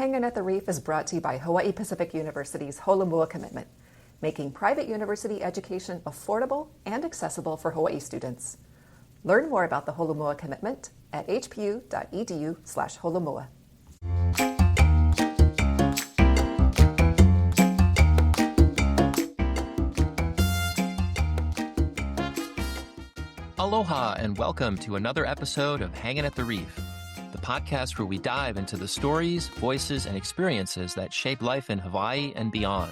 Hanging at the Reef is brought to you by Hawaii'i Pacific University's Holomua Commitment, making private university education affordable and accessible for Hawaii students. Learn more about the Holomua Commitment at hpu.edu/holomua. Aloha and welcome to another episode of Hanging at the Reef, the podcast where we dive into the stories, voices, and experiences that shape life in Hawaii and beyond.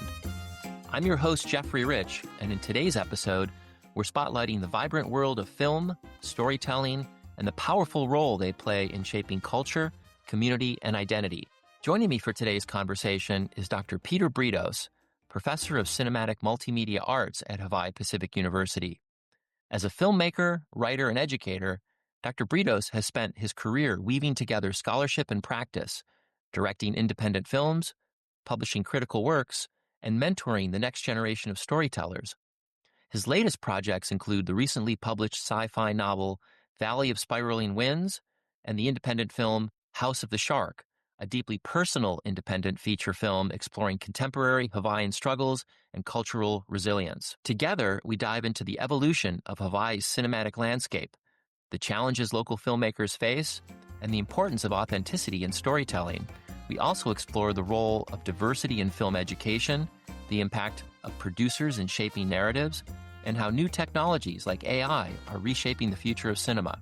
I'm your host, Jeffrey Rich, and in today's episode, we're spotlighting the vibrant world of film, storytelling, and the powerful role they play in shaping culture, community, and identity. Joining me for today's conversation is Dr. Peter Britos, professor of Cinematic Multimedia Arts at Hawaii'i Pacific University. As a filmmaker, writer, and educator, Dr. Britos has spent his career weaving together scholarship and practice, directing independent films, publishing critical works, and mentoring the next generation of storytellers. His latest projects include the recently published sci-fi novel Valley of Spiraling Winds and the independent film House of the Shark, a deeply personal independent feature film exploring contemporary Hawaiian struggles and cultural resilience. Together, we dive into the evolution of Hawaii's cinematic landscape, the challenges local filmmakers face, and the importance of authenticity in storytelling. We also explore the role of diversity in film education, the impact of producers in shaping narratives, and how new technologies like AI are reshaping the future of cinema.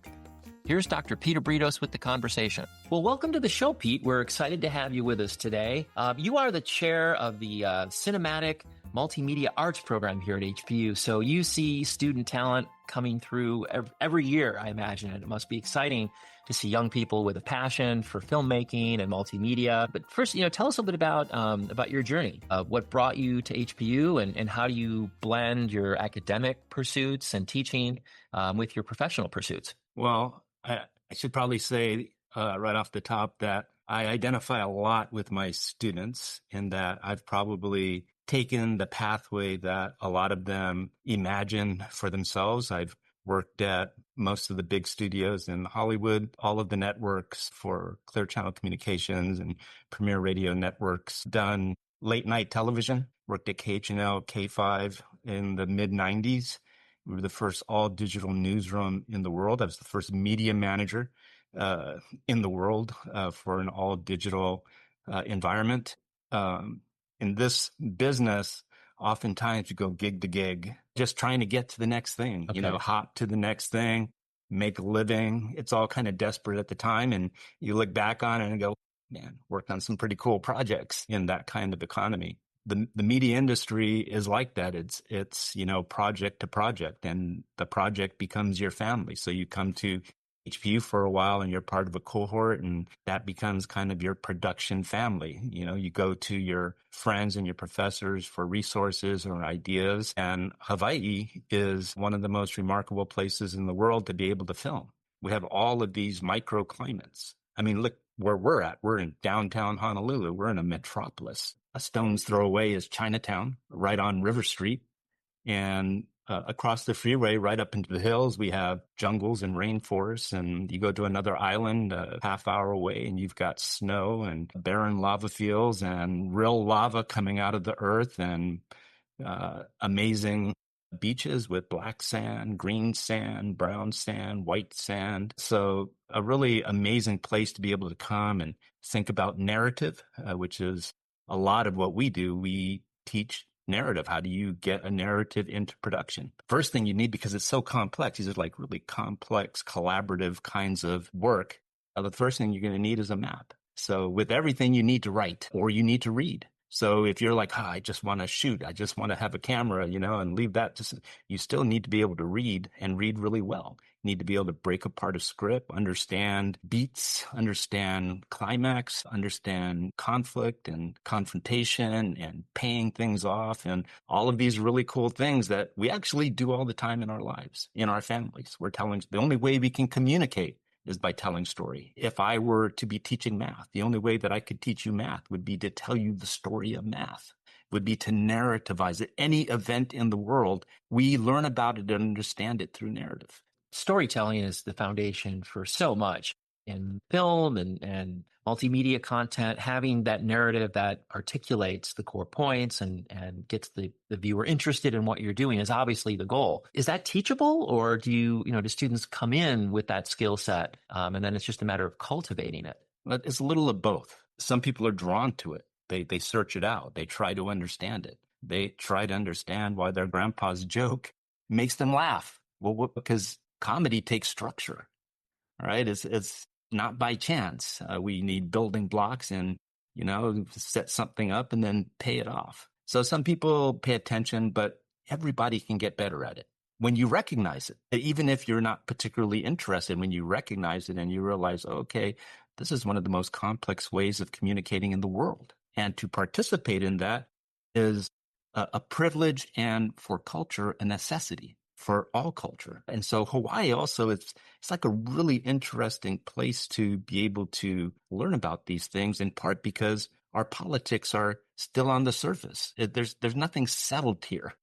Here's Dr. Peter Britos with the conversation. Well, welcome to the show, Pete. We're excited to have you with us today. You are the chair of the Cinematic Multimedia Arts Program here at HPU. So you see student talent coming through every year, I imagine. And it must be exciting to see young people with a passion for filmmaking and multimedia. But first, tell us a bit about your journey. What brought you to HPU and how do you blend your academic pursuits and teaching with your professional pursuits? Well, I should probably say right off the top that I identify a lot with my students in that I've probably taken the pathway that a lot of them imagine for themselves. I've worked at most of the big studios in Hollywood, all of the networks for Clear Channel Communications and Premier Radio Networks, done late night television, worked at KHNL, K5 in the mid 90s. We were the first all digital newsroom in the world. I was the first media manager in the world for an all digital environment. In this business, oftentimes you go gig to gig, just trying to get to the next thing, Okay. Hop to the next thing, make a living. It's all kind of desperate at the time. And you look back on it and go, man, worked on some pretty cool projects in that kind of economy. The media industry is like that. It's project to project, and the project becomes your family. So you come to HPU for a while and you're part of a cohort, and that becomes kind of your production family. You go to your friends and your professors for resources or ideas. And Hawaii is one of the most remarkable places in the world to be able to film. We have all of these microclimates. I mean, look where we're at. We're in downtown Honolulu. We're in a metropolis. A stone's throw away is Chinatown, right on River Street. And across the freeway, right up into the hills, we have jungles and rainforests. And you go to another island a half hour away, and you've got snow and barren lava fields and real lava coming out of the earth, and amazing beaches with black sand, green sand, brown sand, white sand. So a really amazing place to be able to come and think about narrative, which is a lot of what we do. We teach narrative. How do you get a narrative into production? First thing you need, because it's so complex, these are like really complex, collaborative kinds of work. The first thing you're going to need is a map. So with everything you need to write or you need to read. So if you're like, I just want to shoot, I just want to have a camera, and leave that, you still need to be able to read and read really well. You need to be able to break apart a script, understand beats, understand climax, understand conflict and confrontation and paying things off, and all of these really cool things that we actually do all the time in our lives, in our families. The only way we can communicate is by telling story. If I were to be teaching math, the only way that I could teach you math would be to tell you the story of math, would be to narrativize it. Any event in the world, we learn about it and understand it through narrative. Storytelling is the foundation for so much in film and multimedia content, having that narrative that articulates the core points and gets the viewer interested in what you're doing is obviously the goal. Is that teachable, or do students come in with that skill set, and then it's just a matter of cultivating it? But it's a little of both. Some people are drawn to it. They search it out. They try to understand it. They try to understand why their grandpa's joke makes them laugh. Well, because comedy takes structure, right? It's not by chance. We need building blocks and, set something up and then pay it off. So some people pay attention, but everybody can get better at it. When you recognize it, even if you're not particularly interested, when you recognize it and you realize, okay, this is one of the most complex ways of communicating in the world. And to participate in that is a privilege, and for culture, a necessity for all culture. And so Hawaii also, it's like a really interesting place to be able to learn about these things, in part because our politics are still on the surface. There's nothing settled here.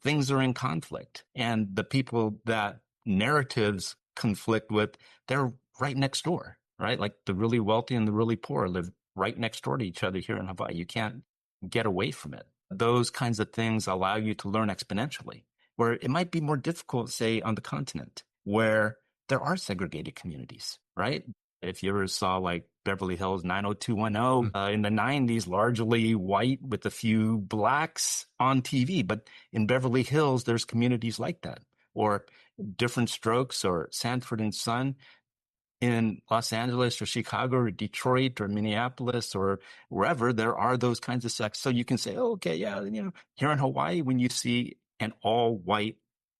Things are in conflict, and the people that narratives conflict with, they're right next door, right? Like the really wealthy and the really poor live right next door to each other here in Hawaii. You can't get away from it. Those kinds of things allow you to learn exponentially, where it might be more difficult, say, on the continent, where there are segregated communities, right? If you ever saw like Beverly Hills 90210 in the 90s, largely white with a few blacks on TV. But in Beverly Hills, there's communities like that. Or Different Strokes or Sanford and Son in Los Angeles or Chicago or Detroit or Minneapolis or wherever, there are those kinds of sects. So you can say, oh, okay, yeah, here in Hawaii, when you see an all-white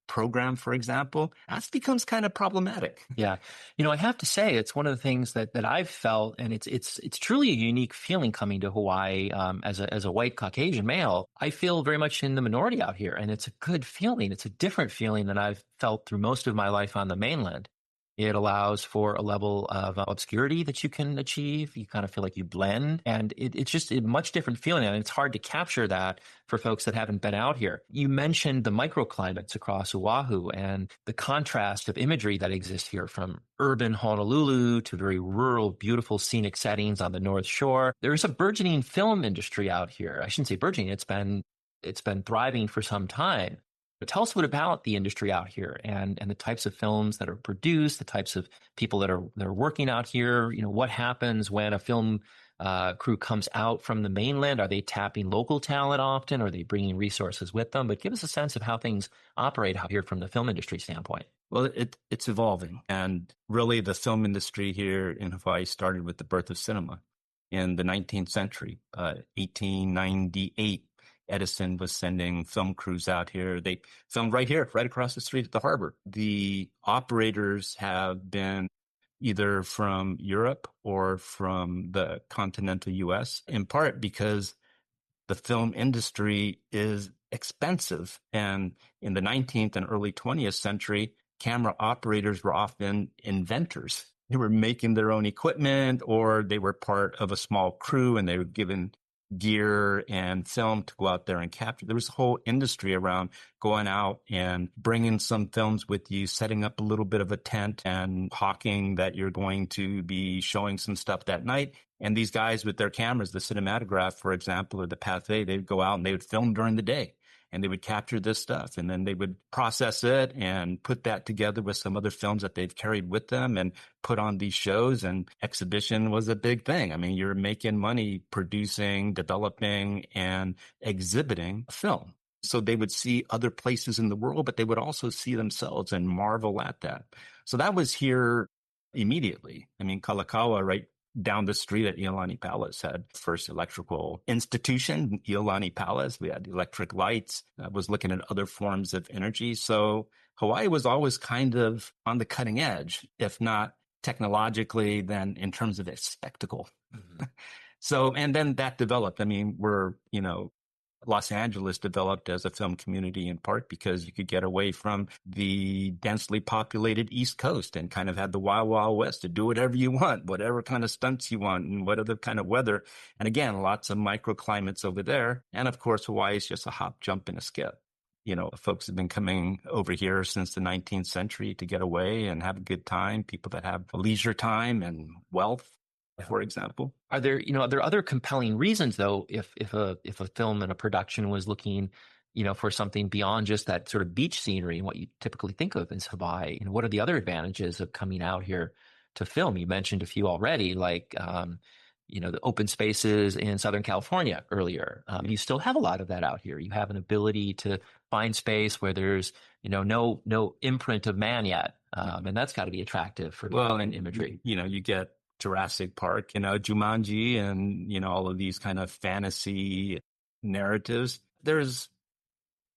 program, for example, that becomes kind of problematic. Yeah. I have to say, it's one of the things that I've felt, and it's truly a unique feeling coming to Hawaii, as a white Caucasian male. I feel very much in the minority out here, and it's a good feeling. It's a different feeling than I've felt through most of my life on the mainland. It allows for a level of obscurity that you can achieve. You kind of feel like you blend, and it's just a much different feeling. And it's hard to capture that for folks that haven't been out here. You mentioned the microclimates across Oahu and the contrast of imagery that exists here, from urban Honolulu to very rural, beautiful scenic settings on the North Shore. There is a burgeoning film industry out here. I shouldn't say burgeoning. It's been thriving for some time. But tell us a bit about the industry out here and the types of films that are produced, the types of people that are working out here. What happens when a film crew comes out from the mainland? Are they tapping local talent often? Or are they bringing resources with them? But give us a sense of how things operate out here from the film industry standpoint. Well, it's evolving. And really, the film industry here in Hawaii started with the birth of cinema in the 19th century, 1898. Edison was sending film crews out here. They filmed right here, right across the street at the harbor. The operators have been either from Europe or from the continental U.S., in part because the film industry is expensive. And in the 19th and early 20th century, camera operators were often inventors. They were making their own equipment, or they were part of a small crew and they were given gear and film to go out there and capture. There was a whole industry around going out and bringing some films with you, setting up a little bit of a tent and hawking that you're going to be showing some stuff that night. And these guys with their cameras, the cinematograph, for example, or the Pathé, they'd go out and they would film during the day. And they would capture this stuff, and then they would process it and put that together with some other films that they've carried with them and put on these shows. And exhibition was a big thing. I mean, you're making money producing, developing, and exhibiting film. So they would see other places in the world, but they would also see themselves and marvel at that. So that was here immediately. I mean, Kalakaua, right down the street at Iolani Palace, had first electrical institution, Iolani Palace. We had electric lights. I was looking at other forms of energy. So Hawaii was always kind of on the cutting edge, if not technologically, then in terms of its spectacle. Mm-hmm. So, and then that developed. I mean, Los Angeles developed as a film community in part because you could get away from the densely populated East Coast and kind of had the Wild Wild West to do whatever you want, whatever kind of stunts you want and whatever kind of weather. And again, lots of microclimates over there. And of course, Hawaii is just a hop, jump, and a skip. Folks have been coming over here since the 19th century to get away and have a good time, people that have leisure time and wealth. for example. Are there, are there other compelling reasons though, if a film and a production was looking, for something beyond just that sort of beach scenery and what you typically think of as Hawaii? And what are the other advantages of coming out here to film? You mentioned a few already, like, the open spaces in Southern California earlier. You still have a lot of that out here. You have an ability to find space where there's, no imprint of man yet. And that's got to be attractive for imagery. You get Jurassic Park, Jumanji, and, all of these kind of fantasy narratives. There's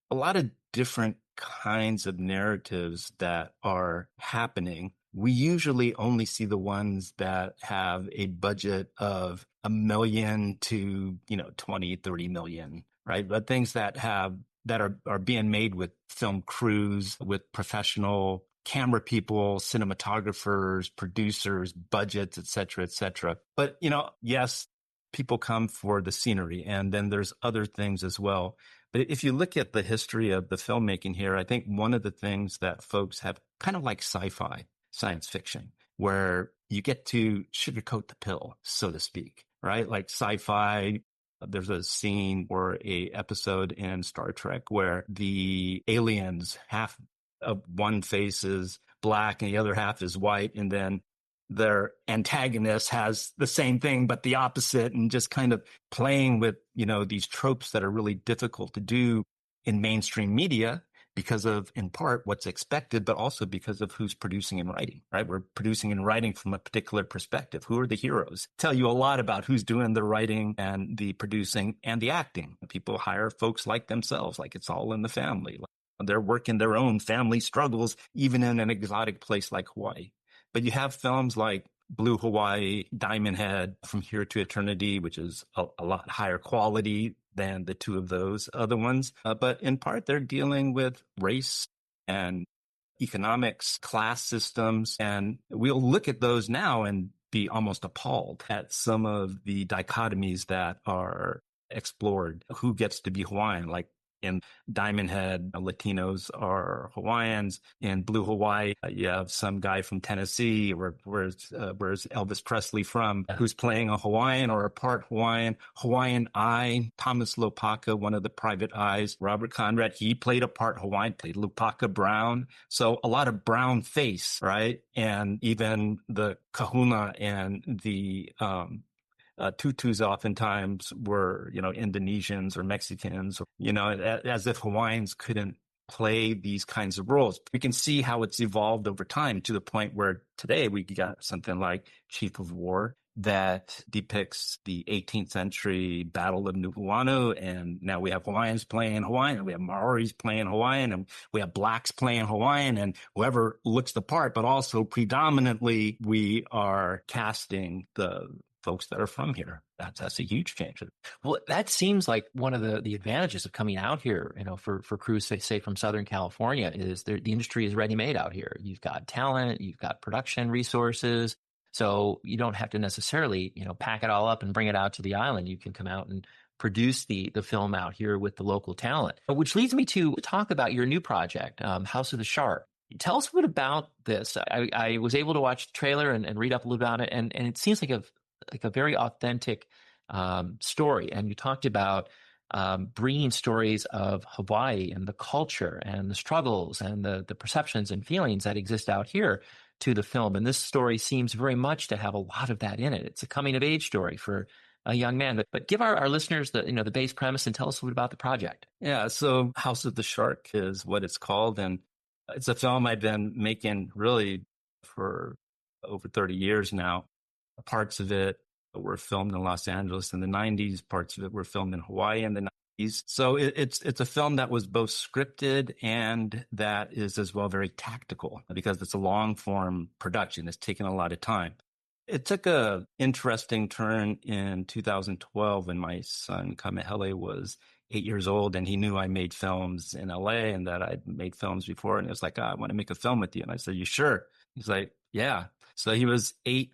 a lot of different kinds of narratives that are happening. We usually only see the ones that have a budget of $1 million to, 20, 30 million, right? But things that are being made with film crews, with professional camera people, cinematographers, producers, budgets, et cetera, et cetera. But, yes, people come for the scenery, and then there's other things as well. But if you look at the history of the filmmaking here, I think one of the things that folks have kind of like sci-fi, science fiction, where you get to sugarcoat the pill, so to speak, right? Like sci-fi, there's a scene or a episode in Star Trek where the aliens, half of one face is black and the other half is white, and then their antagonist has the same thing but the opposite, and just kind of playing with, these tropes that are really difficult to do in mainstream media because of, in part, what's expected, but also because of who's producing and writing, right? We're producing and writing from a particular perspective. Who are the heroes? Tell you a lot about who's doing the writing and the producing and the acting. People hire folks like themselves, like it's all in the family. They're working their own family struggles, even in an exotic place like Hawaii. But you have films like Blue Hawaii, Diamond Head, From Here to Eternity, which is a lot higher quality than the two of those other ones. But in part, they're dealing with race and economics, class systems. And we'll look at those now and be almost appalled at some of the dichotomies that are explored. Who gets to be Hawaiian? Like in Diamond Head, Latinos are Hawaiians. In Blue Hawaii, you have some guy from Tennessee. Where's Elvis Presley from? Who's playing a Hawaiian or a part Hawaiian? Hawaiian Eye, Thomas Lopaka, one of the private eyes. Robert Conrad, he played a part Hawaiian, played Lopaka Brown. So a lot of brown face, right? And even the kahuna and the tutus oftentimes were, Indonesians or Mexicans, as if Hawaiians couldn't play these kinds of roles. We can see how it's evolved over time to the point where today we got something like Chief of War that depicts the 18th century Battle of Nu'uanu. And now we have Hawaiians playing Hawaiian, and we have Maoris playing Hawaiian, and we have blacks playing Hawaiian, and whoever looks the part. But also predominantly we are casting the folks that are from here. That's a huge change. Well, that seems like one of the advantages of coming out here, for crews, say from Southern California, is the industry is ready-made out here. You've got talent, you've got production resources. So you don't have to necessarily, pack it all up and bring it out to the island. You can come out and produce the film out here with the local talent, which leads me to talk about your new project, House of the Shark. Tell us a bit about this. I was able to watch the trailer and read up a little about it, and it seems like a very authentic story. And you talked about bringing stories of Hawaii and the culture and the struggles and the perceptions and feelings that exist out here to the film. And this story seems very much to have a lot of that in it. It's a coming of age story for a young man. But give our listeners the base premise and tell us a little bit about the project. Yeah, so House of the Shark is what it's called. And it's a film I've been making really for over 30 years now. Parts of it were filmed in Los Angeles in the 90s. Parts of it were filmed in Hawaii in the 90s. So it's a film that was both scripted and that is as well very tactical because it's a long form production. It's taken a lot of time. It took a interesting turn in 2012 when my son Kamehele was 8 years old, and he knew I made films in LA and that I'd made films before. And it was like, I want to make a film with you. And I said, you sure? He's like, yeah. So he was 8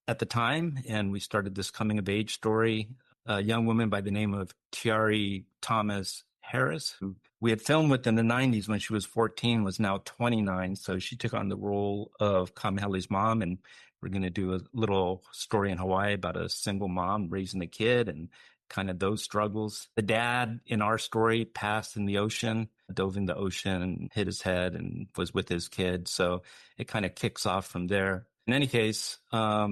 at the time, and we started this coming of age story. A young woman by the name of Tiari Thomas Harris, who we had filmed with in the 90s when she was 14, was now 29. So she took on the role of Kamehele's mom, and we're going to do a little story in Hawaii about a single mom raising a kid and kind of those struggles. The dad in our story passed in the ocean, dove in the ocean, hit his head, and was with his kid. So it kind of kicks off from there. In any case, uh,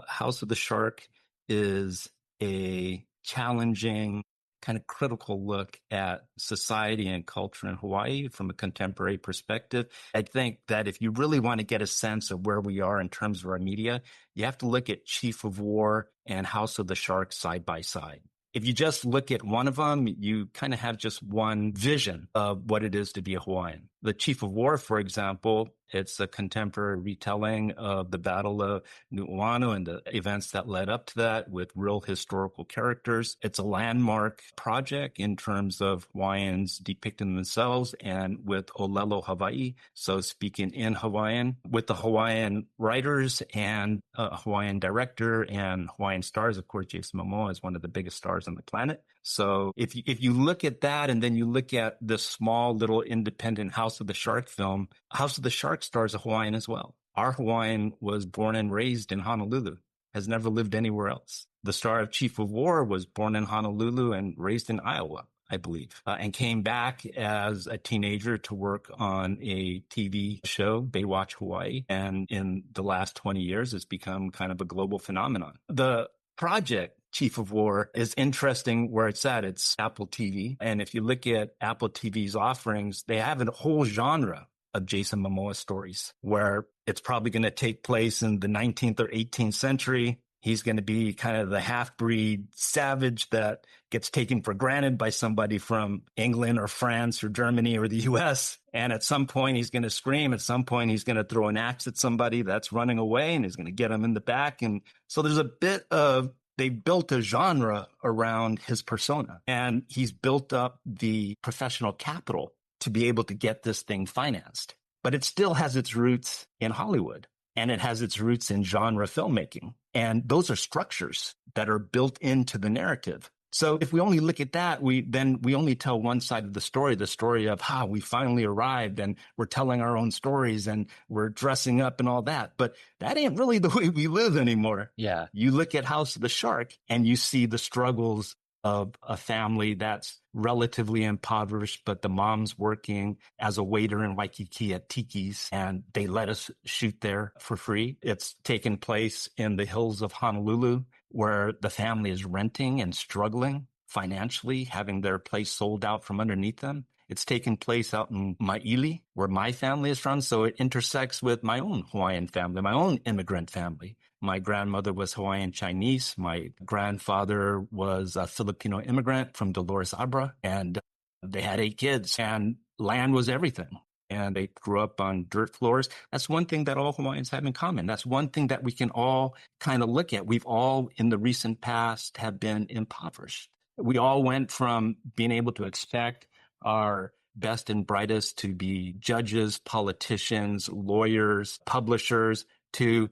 House of the Shark is a challenging, kind of critical look at society and culture in Hawaii from a contemporary perspective. I think that if you really want to get a sense of where we are in terms of our media, you have to look at Chief of War and House of the Shark side by side. If you just look at one of them, you kind of have just one vision of what it is to be a Hawaiian. The Chief of War, for example, it's a contemporary retelling of the Battle of Nu'uanu and the events that led up to that with real historical characters. It's a landmark project in terms of Hawaiians depicting themselves and with Olelo Hawaii, so speaking in Hawaiian, with the Hawaiian writers and a Hawaiian director and Hawaiian stars. Of course, Jason Momoa is one of the biggest stars on the planet. So if you look at that and then you look at the small little independent House of the Shark film, House of the Shark stars a Hawaiian as well. Our Hawaiian was born and raised in Honolulu, has never lived anywhere else. The star of Chief of War was born in Honolulu and raised in Iowa, I believe, and came back as a teenager to work on a TV show, Baywatch Hawaii. And in the last 20 years, it's become kind of a global phenomenon. The project Chief of War is interesting where it's at. It's Apple TV. And if you look at Apple TV's offerings, they have a whole genre of Jason Momoa stories where it's probably going to take place in the 19th or 18th century. He's going to be kind of the half-breed savage that gets taken for granted by somebody from England or France or Germany or the US. And at some point, he's going to scream. At some point, he's going to throw an axe at somebody that's running away and he's going to get him in the back. And so there's a bit of, they built a genre around his persona, and he's built up the professional capital to be able to get this thing financed. But it still has its roots in Hollywood, and it has its roots in genre filmmaking. And those are structures that are built into the narrative. So if we only look at that, we only tell one side of the story of how we finally arrived and we're telling our own stories and we're dressing up and all that. But that ain't really the way we live anymore. Yeah. You look at House of the Shark and you see the struggles of a family that's relatively impoverished, but the mom's working as a waiter in Waikiki at Tiki's, and they let us shoot there for free. It's taken place in the hills of Honolulu, where the family is renting and struggling financially, having their place sold out from underneath them. It's taken place out in Maili, where my family is from, so it intersects with my own Hawaiian family, my own immigrant family. My grandmother was Hawaiian Chinese. My grandfather was a Filipino immigrant from Dolores Abra, and they had 8 kids, and land was everything. And they grew up on dirt floors. That's one thing that all Hawaiians have in common. That's one thing that we can all kind of look at. We've all, in the recent past, have been impoverished. We all went from being able to expect our best and brightest to be judges, politicians, lawyers, publishers, to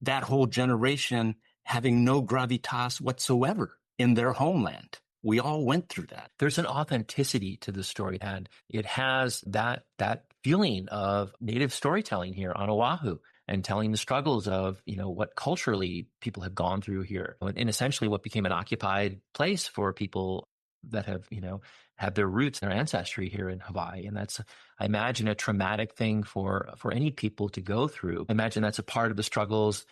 that whole generation having no gravitas whatsoever in their homeland. We all went through that. There's an authenticity to the story, and it has that feeling of native storytelling here on Oahu and telling the struggles of, what culturally people have gone through here, and essentially what became an occupied place for people that have, had their roots, their ancestry here in Hawaii. And that's, I imagine, a traumatic thing for any people to go through. I imagine that's a part of the struggles,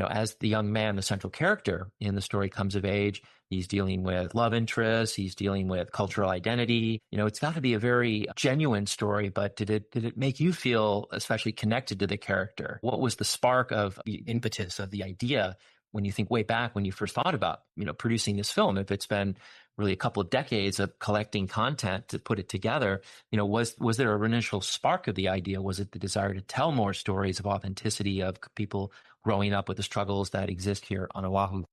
as the young man, the central character in the story, comes of age. He's dealing with love interests. He's dealing with cultural identity. It's got to be a very genuine story, but did it make you feel especially connected to the character? What was the spark of the impetus of the idea when you think way back when you first thought about, producing this film? If it's been really a couple of decades of collecting content to put it together, was there an initial spark of the idea? Was it the desire to tell more stories of authenticity of people growing up with the struggles that exist here on Oahu?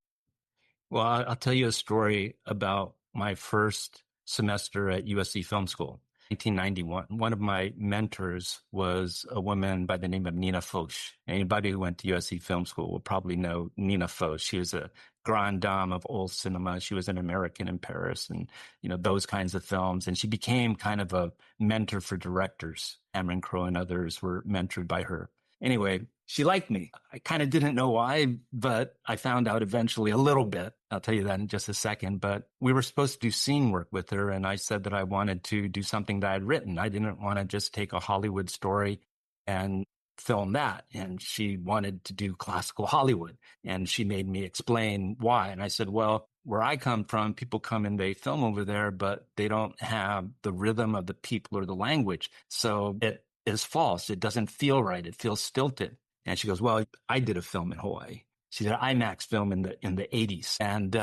Well, I'll tell you a story about my first semester at USC Film School, 1991. One of my mentors was a woman by the name of Nina Foch. Anybody who went to USC Film School will probably know Nina Foch. She was a grande dame of old cinema. She was an American in Paris and, those kinds of films. And she became kind of a mentor for directors. Cameron Crowe and others were mentored by her. Anyway, she liked me. I kind of didn't know why, but I found out eventually a little bit. I'll tell you that in just a second. But we were supposed to do scene work with her. And I said that I wanted to do something that I'd written. I didn't want to just take a Hollywood story and film that. And she wanted to do classical Hollywood. And she made me explain why. And I said, well, where I come from, people come and they film over there, but they don't have the rhythm of the people or the language. So it is false. It doesn't feel right. It feels stilted. And she goes, well, I did a film in Hawaii. She did an IMAX film in the 80s. And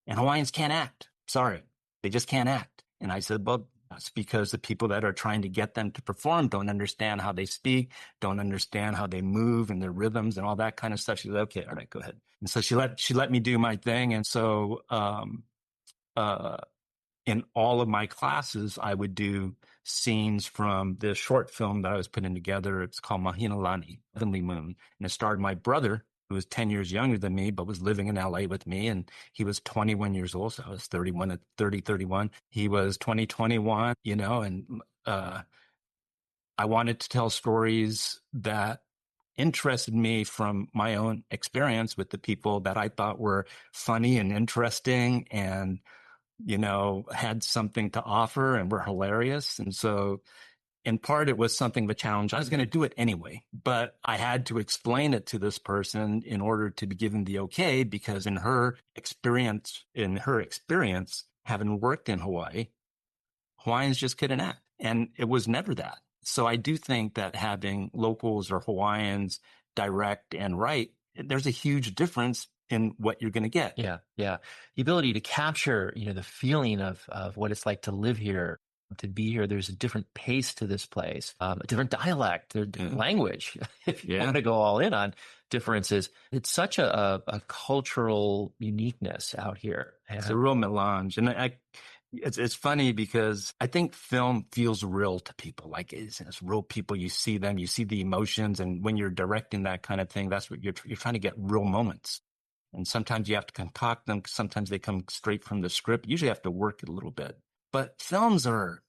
Hawaiians can't act. Sorry. They just can't act. And I said, well, that's because the people that are trying to get them to perform don't understand how they speak, don't understand how they move and their rhythms and all that kind of stuff. She said, okay, all right, go ahead. And so she let me do my thing. And so, in all of my classes, I would do scenes from the short film that I was putting together. It's called Mahinalani, Heavenly Moon. And it starred my brother, who was 10 years younger than me, but was living in LA with me. And he was 21 years old. So I was 31. He was 21, and I wanted to tell stories that interested me from my own experience with the people that I thought were funny and interesting and had something to offer and were hilarious. And so in part, it was something of a challenge. I was going to do it anyway, but I had to explain it to this person in order to be given the okay, because in her experience, having worked in Hawaii, Hawaiians just couldn't act. And it was never that. So I do think that having locals or Hawaiians direct and write, there's a huge difference in what you're going to get. Yeah. The ability to capture, the feeling of what it's like to live here, to be here. There's a different pace to this place, a different dialect, a different language. If you want to go all in on differences, it's such a cultural uniqueness out here. It's a real melange. And it's funny because I think film feels real to people. Like it's real people. You see them, you see the emotions. And when you're directing that kind of thing, that's what you're trying to get, real moments. And sometimes you have to concoct them. Sometimes they come straight from the script. You usually have to work it a little bit. But films are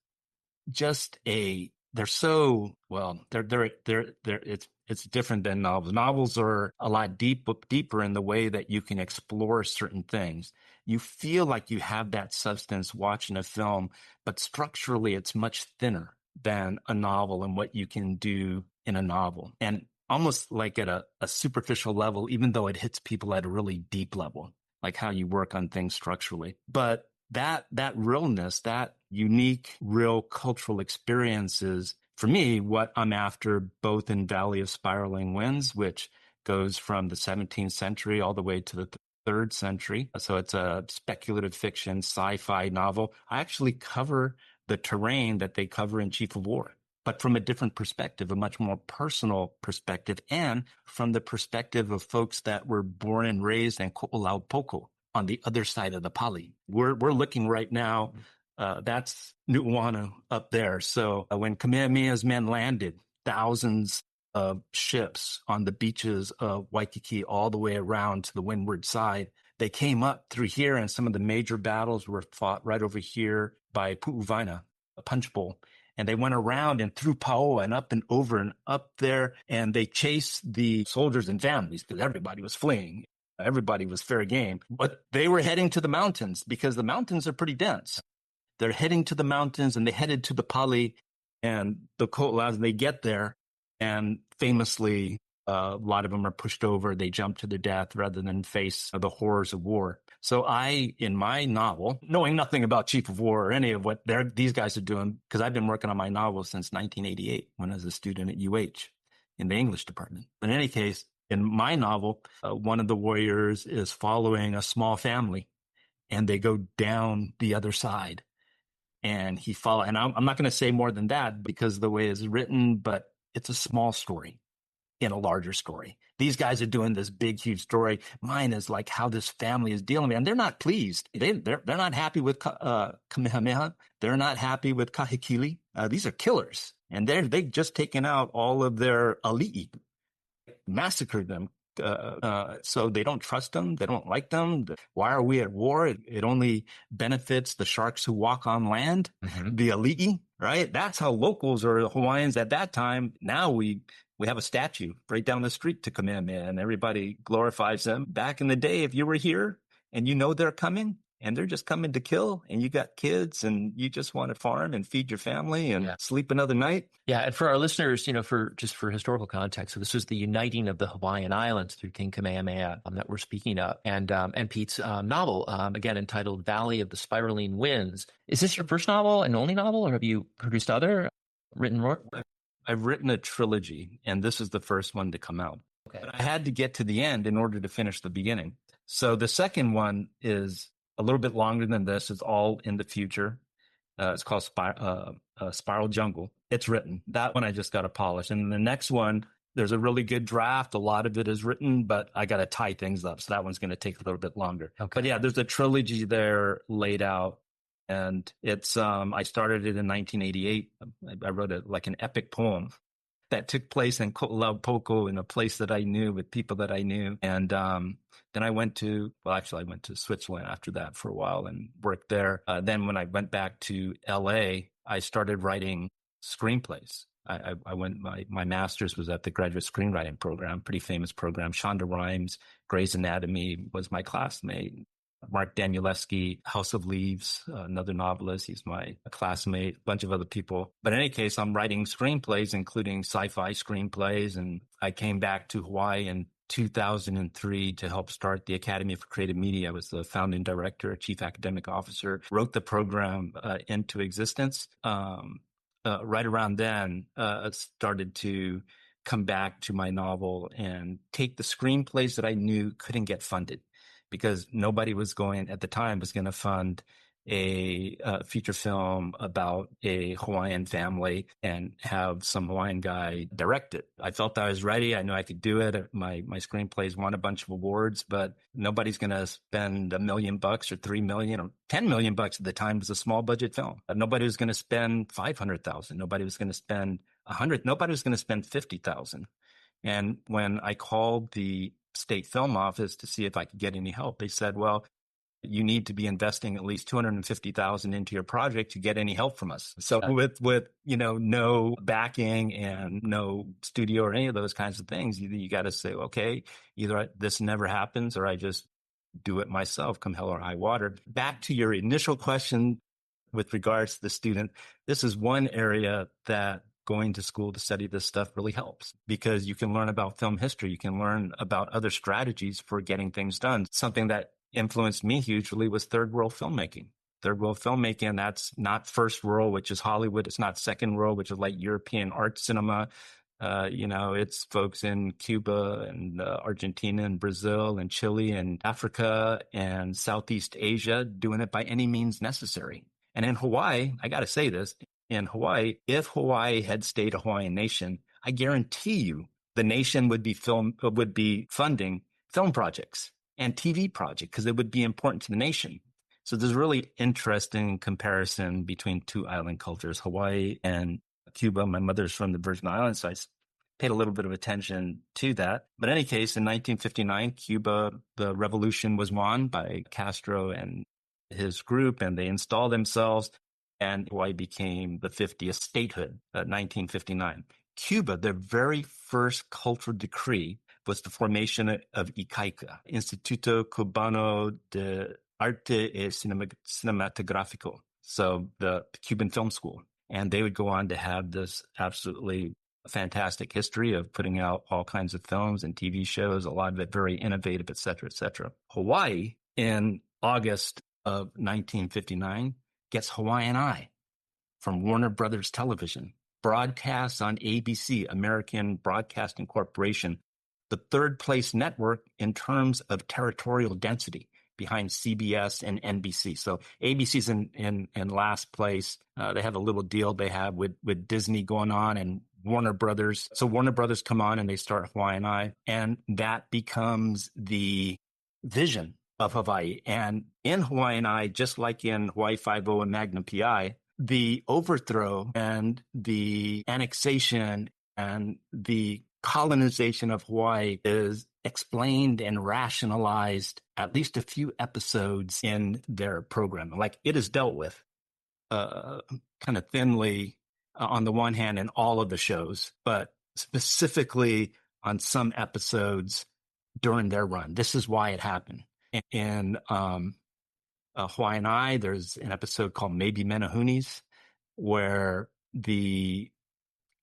just they're so, well, it's different than novels. Novels are a lot deeper in the way that you can explore certain things. You feel like you have that substance watching a film, but structurally it's much thinner than a novel and what you can do in a novel. And almost like at a superficial level, even though it hits people at a really deep level, like how you work on things structurally. But that realness, that unique, real cultural experiences, for me, what I'm after, both in Valley of Spiraling Winds, which goes from the 17th century all the way to the 3rd century. So it's a speculative fiction, sci-fi novel. I actually cover the terrain that they cover in Chief of War, but from a different perspective, a much more personal perspective, and from the perspective of folks that were born and raised in Ko'olaupoko on the other side of the Pali. We're looking right now, that's Nu'uanu up there. So when Kamehameha's men landed, thousands of ships on the beaches of Waikiki all the way around to the windward side, they came up through here, and some of the major battles were fought right over here by Pu'uwaina, a punch bowl. And they went around and through Paoa and up and over and up there, and they chased the soldiers and families because everybody was fleeing. Everybody was fair game, but they were heading to the mountains because the mountains are pretty dense. They're heading to the mountains, and they headed to the Pali and the Ko'olas. They get there, and famously, a lot of them are pushed over. They jump to their death rather than face the horrors of war. So in my novel, knowing nothing about Chief of War or any of what these guys are doing, because I've been working on my novel since 1988 when I was a student at UH in the English department. But in any case, in my novel, one of the warriors is following a small family, and they go down the other side. And and I'm not going to say more than that because of the way it's written, but it's a small story in a larger story. These guys are doing this big, huge story. Mine is like how this family is dealing with it. And they're not pleased. They're not happy with Kamehameha. They're not happy with Kahekili. These are killers. And they've just taken out all of their ali'i, massacred them. So they don't trust them. They don't like them. Why are we at war? It only benefits the sharks who walk on land, the ali'i, right? That's how locals or Hawaiians at that time. Now we We have a statue right down the street to Kamehameha, and everybody glorifies them. Back in the day, if you were here and you know they're coming, and they're just coming to kill, and you got kids and you just want to farm and feed your family and sleep another night. Yeah. And for our listeners, for historical context, so this was the uniting of the Hawaiian Islands through King Kamehameha that we're speaking of. And Pete's novel, again, entitled Valley of the Spiraling Winds. Is this your first novel and only novel, or have you produced other written work? I've written a trilogy, and this is the first one to come out. Okay. But I had to get to the end in order to finish the beginning. So the second one is a little bit longer than this. It's all in the future. It's called Spiral Jungle. It's written. That one I just got to polish. And the next one, there's a really good draft. A lot of it is written, but I got to tie things up. So that one's going to take a little bit longer. Okay. But yeah, there's a trilogy there laid out. And it's, I started it in 1988. I wrote an epic poem that took place in Ko'olaupoku, in a place that I knew with people that I knew. And, then I went to Switzerland after that for a while and worked there. Then when I went back to LA, I started writing screenplays. My master's was at the graduate screenwriting program, pretty famous program. Shonda Rhimes, Grey's Anatomy was my classmate. Mark Danielewski, House of Leaves, another novelist. He's my classmate, a bunch of other people. But in any case, I'm writing screenplays, including sci-fi screenplays. And I came back to Hawaii in 2003 to help start the Academy for Creative Media. I was the founding director, chief academic officer, wrote the program into existence. Right around then, started to come back to my novel and take the screenplays that I knew couldn't get funded, because nobody was going to fund a feature film about a Hawaiian family and have some Hawaiian guy direct it. I felt I was ready. I knew I could do it. My screenplays won a bunch of awards, but nobody's going to spend $1 million or $3 million or $10 million at the time. It was a small budget film. Nobody was going to spend $500,000. Nobody was going to spend $100,000. Nobody was going to spend $50,000. And when I called the state film office to see if I could get any help, they said, well, you need to be investing at least $250,000 into your project to get any help from us. So with no backing and no studio or any of those kinds of things, you got to say, okay, either this never happens or I just do it myself, come hell or high water. Back to your initial question with regards to the student, this is one area that going to school to study this stuff really helps, because you can learn about film history. You can learn about other strategies for getting things done. Something that influenced me hugely was third world filmmaking. Third world filmmaking, that's not first world, which is Hollywood. It's not second world, which is like European art cinema. It's folks in Cuba and Argentina and Brazil and Chile and Africa and Southeast Asia doing it by any means necessary. And in Hawaii, I got to say this, in Hawaii, if Hawaii had stayed a Hawaiian nation, I guarantee you the nation would be funding film projects and TV projects, because it would be important to the nation. So there's a really interesting comparison between two island cultures, Hawaii and Cuba. My mother's from the Virgin Islands, so I paid a little bit of attention to that. But in any case, in 1959, Cuba, the revolution was won by Castro and his group, and they installed themselves, and Hawaii became the 50th statehood, 1959. Cuba, their very first cultural decree was the formation of ICAICA, Instituto Cubano de Arte y Cinematográfico, so the Cuban Film School. And they would go on to have this absolutely fantastic history of putting out all kinds of films and TV shows, a lot of it very innovative, et cetera, et cetera. Hawaii, in August of 1959, gets Hawaiian Eye from Warner Brothers Television, broadcasts on ABC, American Broadcasting Corporation, the third place network in terms of territorial density behind CBS and NBC. So ABC's in last place. They have a little deal they have with Disney going on and Warner Brothers. So Warner Brothers come on and they start Hawaiian Eye, and that becomes the vision of Hawaii. And in Hawaiian Eye, just like in Hawaii Five-0 and Magnum PI, the overthrow and the annexation and the colonization of Hawaii is explained and rationalized at least a few episodes in their program. Like, it is dealt with kind of thinly on the one hand in all of the shows, but specifically on some episodes during their run. This is why it happened. In Hawaiian Eye, there's an episode called Maybe Menahunis, where the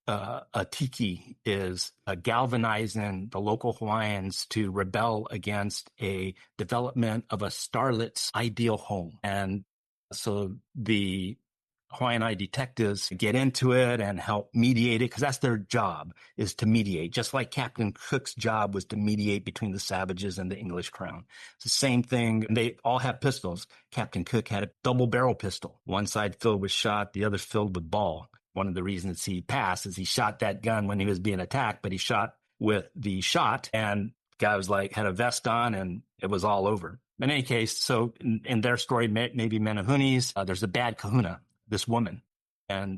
a tiki is galvanizing the local Hawaiians to rebel against a development of a starlet's ideal home. And so the Hawaiian Eye detectives get into it and help mediate it, because that's their job, is to mediate, just like Captain Cook's job was to mediate between the savages and the English crown. It's the same thing. They all have pistols. Captain Cook had a double barrel pistol, one side filled with shot, the other filled with ball. One of the reasons he passed is he shot that gun when he was being attacked, but he shot with the shot, and the guy was like, had a vest on, and it was all over. In any case, so in their story, Maybe Menahunis, there's a bad kahuna, this woman, and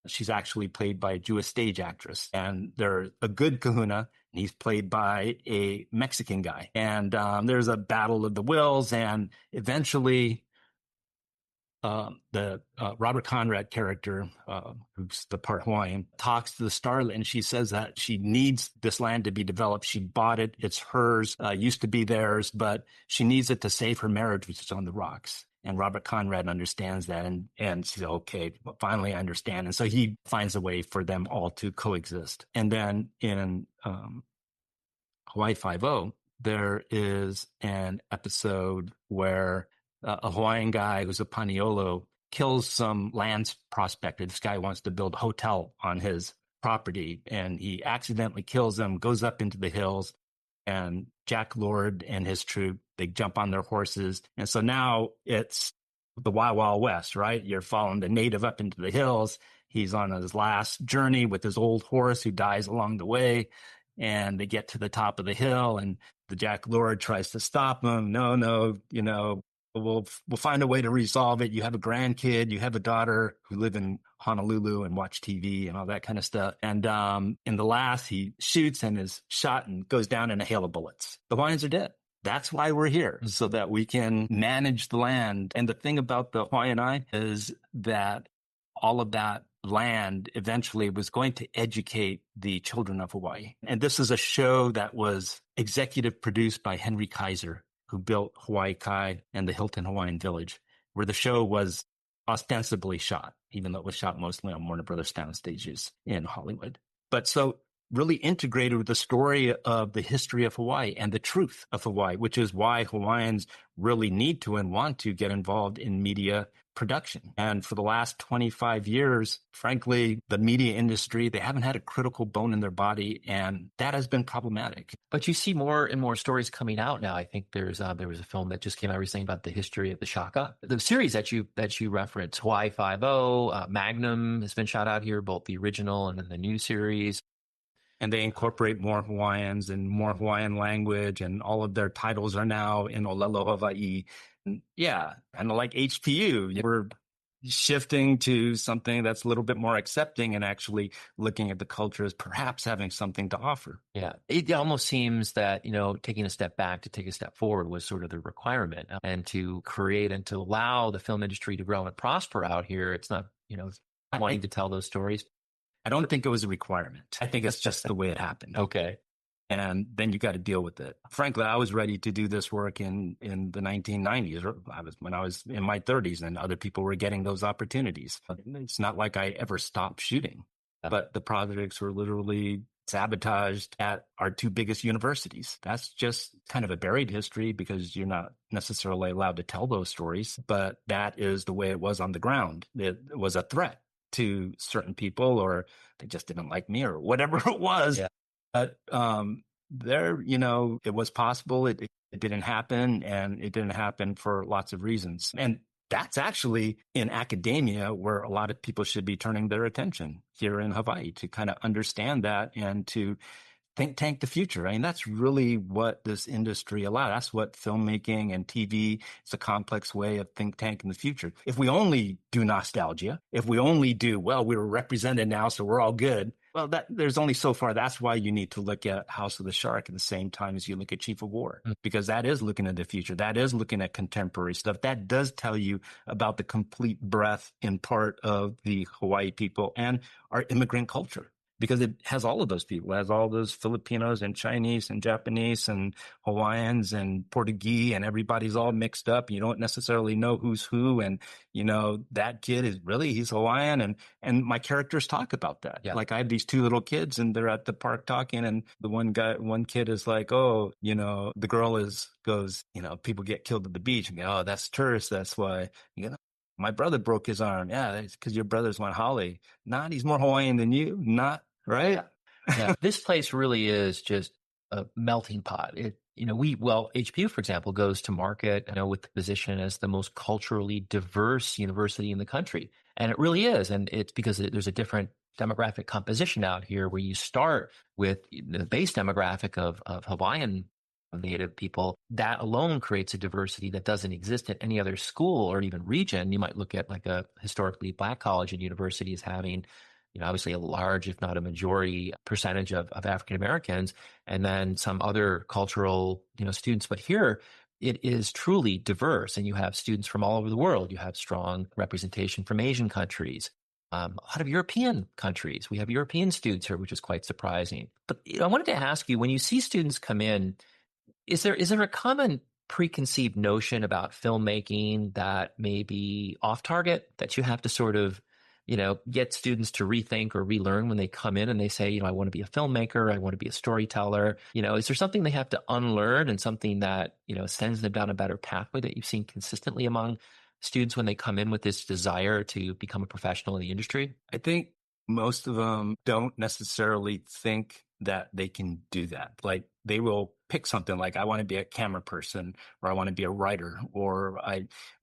she's actually played by a Jewish stage actress. And there's a good kahuna, and he's played by a Mexican guy. And there's a battle of the wills, and eventually the Robert Conrad character, who's the part Hawaiian, talks to the starlet, and she says that she needs this land to be developed. She bought it. It's hers, used to be theirs, but she needs it to save her marriage, which is on the rocks. And Robert Conrad understands that, and says, okay, well, finally I understand. And so he finds a way for them all to coexist. And then in Hawaii Five-0, there is an episode where a Hawaiian guy who's a Paniolo kills some land prospector. This guy wants to build a hotel on his property, and he accidentally kills him, goes up into the hills, and Jack Lord and his troop, they jump on their horses. And so now it's the Wild Wild West, right? You're following the native up into the hills. He's on his last journey with his old horse who dies along the way. And they get to the top of the hill, and the Jack Lord tries to stop him. No, we'll find a way to resolve it. You have a grandkid, you have a daughter who live in Honolulu and watch TV and all that kind of stuff. And in the last, he shoots and is shot and goes down in a hail of bullets. The Hawaiians are dead. That's why we're here, so that we can manage the land. And the thing about the Hawaiian Eye is that all of that land eventually was going to educate the children of Hawaii. And this is a show that was executive produced by Henry Kaiser, who built Hawaii Kai and the Hilton Hawaiian Village, where the show was ostensibly shot, even though it was shot mostly on Warner Brothers sound stages in Hollywood. But so really integrated with the story of the history of Hawaii and the truth of Hawaii, which is why Hawaiians really need to and want to get involved in media production. And for the last 25 years, frankly, the media industry, they haven't had a critical bone in their body, and that has been problematic. But you see more and more stories coming out now. I think there was a film that just came out recently about the history of the shaka. The series that you referenced, Hawaii Five-0, Magnum has been shot out here, both the original and then the new series. And they incorporate more Hawaiians and more Hawaiian language, and all of their titles are now in Olelo, Hawaii. And yeah, kind of like HPU, we're shifting to something that's a little bit more accepting and actually looking at the culture as perhaps having something to offer. Yeah, it almost seems that, taking a step back to take a step forward was sort of the requirement, and to create and to allow the film industry to grow and prosper out here. It's not, wanting to tell those stories. I don't think it was a requirement. I think it's just the way it happened. Okay. And then you got to deal with it. Frankly, I was ready to do this work in the 1990s. When I was in my 30s, and other people were getting those opportunities. It's not like I ever stopped shooting, but the projects were literally sabotaged at our two biggest universities. That's just kind of a buried history because you're not necessarily allowed to tell those stories, but that is the way it was on the ground. It was a threat to certain people, or they just didn't like me, or whatever it was. Yeah. But it was possible. It didn't happen, and it didn't happen for lots of reasons. And that's actually in academia where a lot of people should be turning their attention here in Hawaii, to kind of understand that and to think tank the future. I mean, that's really what this industry allows. That's what filmmaking and TV, it's a complex way of think tanking the future. If we only do nostalgia, if we only do, well, we were represented now, so we're all good. Well, there's only so far. That's why you need to look at House of the Shark at the same time as you look at Chief of War, because that is looking at the future. That is looking at contemporary stuff. That does tell you about the complete breadth in part of the Hawaii people and our immigrant culture. because it has all of those people. It has all those Filipinos and Chinese and Japanese and Hawaiians and Portuguese, and everybody's all mixed up. You don't necessarily know who's who. And, that kid is really, he's Hawaiian. And my characters talk about that. Yeah. Like I have these two little kids and they're at the park talking, and the one kid is like, oh, the girl goes, people get killed at the beach, and go, oh, that's tourists. That's why, my brother broke his arm. Yeah, it's because your brother's one Holly. Not, he's more Hawaiian than you. Not, right? Yeah. Yeah. This place really is just a melting pot. HPU, for example, goes to market, with the position as the most culturally diverse university in the country. And it really is. And it's because there's a different demographic composition out here, where you start with the base demographic of Hawaiian Native people. That alone creates a diversity that doesn't exist at any other school or even region. You might look at like a historically Black college and university as having, obviously a large, if not a majority percentage of African Americans, and then some other cultural, students. But here it is truly diverse, and you have students from all over the world. You have strong representation from Asian countries, a lot of European countries. We have European students here, which is quite surprising. But I wanted to ask you, when you see students come in, is there a common preconceived notion about filmmaking that may be off target, that you have to sort of, get students to rethink or relearn when they come in and they say, I want to be a filmmaker, I want to be a storyteller? Is there something they have to unlearn, and something that, sends them down a better pathway that you've seen consistently among students when they come in with this desire to become a professional in the industry? I think most of them don't necessarily think that they can do that. Like they will pick something like, I want to be a camera person, or I want to be a writer,